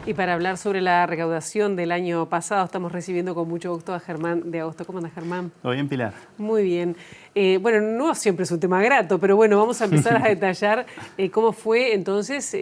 Y para hablar sobre la recaudación del año pasado, estamos recibiendo con mucho gusto a Germán de Agosto. ¿Cómo andas, Germán? ¿Todo bien, Pilar? Muy bien. Bueno, no siempre es un tema grato, pero bueno, vamos a empezar a detallar cómo fue entonces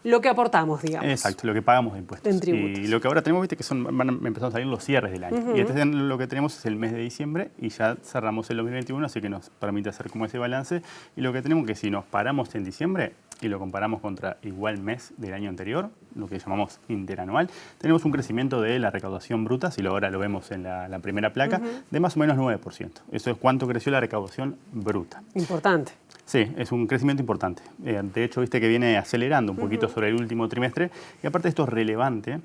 lo que aportamos, digamos. Exacto, lo que pagamos de impuestos. En tributos. Y lo que ahora tenemos, viste, que van empezando a salir los cierres del año. Y este año lo que tenemos es el mes de diciembre y ya cerramos el 2021, así que nos permite hacer como ese balance. Y lo que tenemos que si nos paramos en diciembre y lo comparamos contra igual mes del año anterior, lo que llamamos interanual, tenemos un crecimiento de la recaudación bruta, si ahora lo vemos en la primera placa, de más o menos 9%. Eso es cuánto creció la recaudación bruta. Importante. Sí, es un crecimiento importante. De hecho, viste que viene acelerando un poquito sobre el último trimestre. Y aparte esto es relevante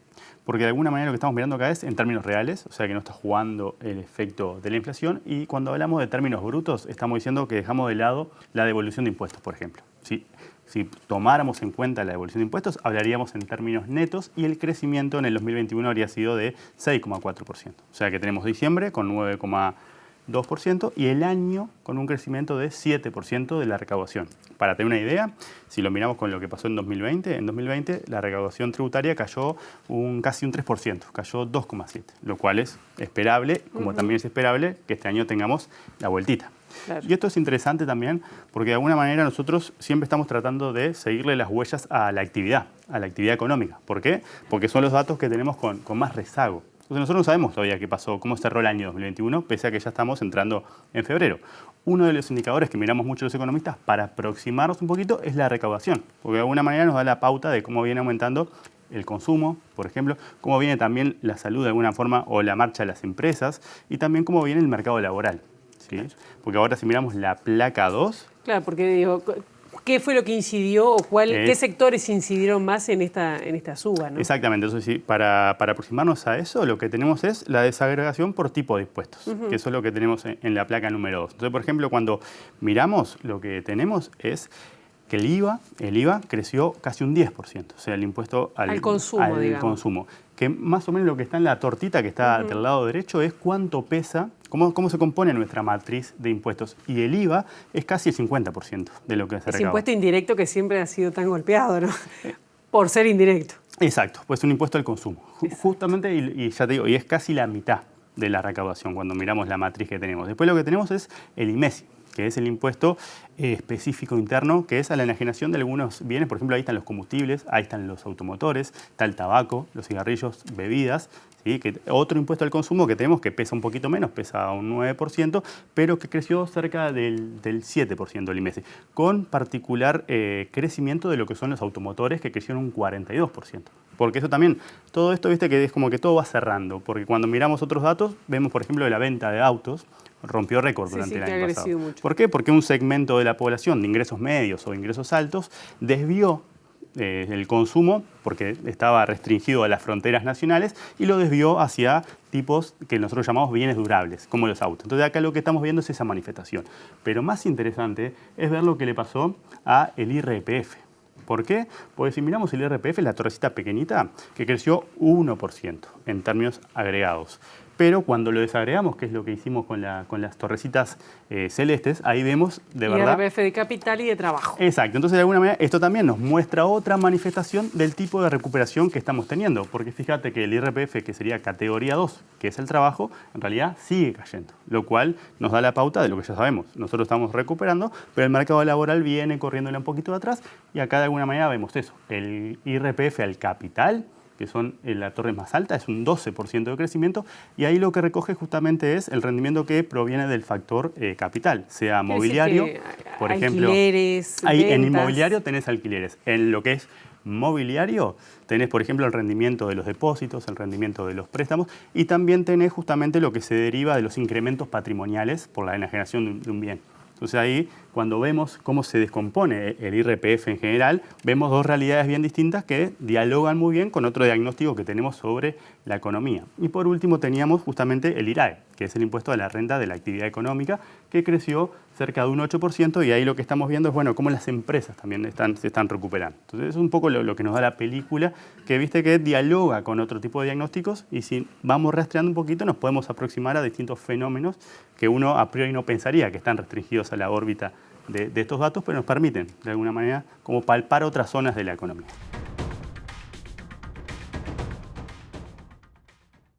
porque de alguna manera lo que estamos mirando acá es en términos reales, o sea que no está jugando el efecto de la inflación. Y cuando hablamos de términos brutos, estamos diciendo que dejamos de lado la devolución de impuestos, por ejemplo. Si tomáramos en cuenta la devolución de impuestos, hablaríamos en términos netos y el crecimiento en el 2021 habría sido de 6,4%. O sea que tenemos diciembre con 9,2% y el año con un crecimiento de 7% de la recaudación. Para tener una idea, si lo miramos con lo que pasó en 2020 la recaudación tributaria cayó casi un 3%, cayó 2,7%, lo cual es esperable, como también es esperable que este año tengamos la vueltita. Claro. Y esto es interesante también porque de alguna manera nosotros siempre estamos tratando de seguirle las huellas a la actividad económica. ¿Por qué? Porque son los datos que tenemos con más rezago. Entonces nosotros no sabemos todavía qué pasó, cómo cerró el año 2021, pese a que ya estamos entrando en febrero. Uno de los indicadores que miramos mucho los economistas para aproximarnos un poquito es la recaudación, porque de alguna manera nos da la pauta de cómo viene aumentando el consumo, por ejemplo, cómo viene también la salud de alguna forma o la marcha de las empresas y también cómo viene el mercado laboral. ¿Sí? Claro. Porque ahora si miramos la placa 2... Claro, porque digo, ¿qué fue lo que incidió o qué sectores incidieron más en esta suba, ¿no? Exactamente. Entonces, sí, para aproximarnos a eso, lo que tenemos es la desagregación por tipo de impuestos, que eso es lo que tenemos en la placa número 2. Entonces, por ejemplo, cuando miramos, lo que tenemos es que el IVA creció casi un 10%, o sea, el impuesto al consumo. Que más o menos lo que está en la tortita que está del lado derecho es cuánto pesa, cómo se compone nuestra matriz de impuestos. Y el IVA es casi el 50% de lo que se recauda. Ese impuesto indirecto que siempre ha sido tan golpeado, ¿no? Por ser indirecto. Exacto, pues un impuesto al consumo. Justamente, y ya te digo, y es casi la mitad de la recaudación cuando miramos la matriz que tenemos. Después lo que tenemos es el IMESI, que es el impuesto específico interno, que es a la enajenación de algunos bienes. Por ejemplo, ahí están los combustibles, ahí están los automotores, está el tabaco, los cigarrillos, bebidas. ¿Sí? Que otro impuesto al consumo que tenemos que pesa un poquito menos, pesa un 9%, pero que creció cerca del 7% el IMESI, con particular crecimiento de lo que son los automotores, que crecieron un 42%. Porque eso también, todo esto, viste que es como que todo va cerrando, porque cuando miramos otros datos, vemos, por ejemplo, la venta de autos, rompió récord durante el año pasado. Mucho. ¿Por qué? Porque un segmento de la población de ingresos medios o ingresos altos desvió el consumo, porque estaba restringido a las fronteras nacionales, y lo desvió hacia tipos que nosotros llamamos bienes durables, como los autos. Entonces acá lo que estamos viendo es esa manifestación. Pero más interesante es ver lo que le pasó a el IRPF. ¿Por qué? Porque si miramos el IRPF, la torrecita pequeñita, que creció 1% en términos agregados. Pero cuando lo desagregamos, que es lo que hicimos con las torrecitas celestes, ahí vemos de verdad... IRPF de capital y de trabajo. Exacto. Entonces, de alguna manera, esto también nos muestra otra manifestación del tipo de recuperación que estamos teniendo. Porque fíjate que el IRPF, que sería categoría 2, que es el trabajo, en realidad sigue cayendo. Lo cual nos da la pauta de lo que ya sabemos. Nosotros estamos recuperando, pero el mercado laboral viene corriéndole un poquito de atrás. Y acá, de alguna manera, vemos eso. El IRPF al capital, que son la torre más alta, es un 12% de crecimiento, y ahí lo que recoge justamente es el rendimiento que proviene del factor capital, sea mobiliario, por ejemplo. Alquileres, ahí ventas. En inmobiliario tenés alquileres, en lo que es mobiliario tenés, por ejemplo, el rendimiento de los depósitos, el rendimiento de los préstamos, y también tenés justamente lo que se deriva de los incrementos patrimoniales por la enajenación de un bien. Entonces ahí, cuando vemos cómo se descompone el IRPF en general, vemos dos realidades bien distintas que dialogan muy bien con otro diagnóstico que tenemos sobre la economía. Y por último teníamos justamente el IRAE, que es el impuesto a la renta de la actividad económica, que creció cerca de un 8%, y ahí lo que estamos viendo es, bueno, cómo las empresas también se están recuperando. Entonces es un poco lo que nos da la película, que viste que dialoga con otro tipo de diagnósticos, y si vamos rastreando un poquito nos podemos aproximar a distintos fenómenos que uno a priori no pensaría que están restringidos a la órbita de estos datos, pero nos permiten, de alguna manera, como palpar otras zonas de la economía.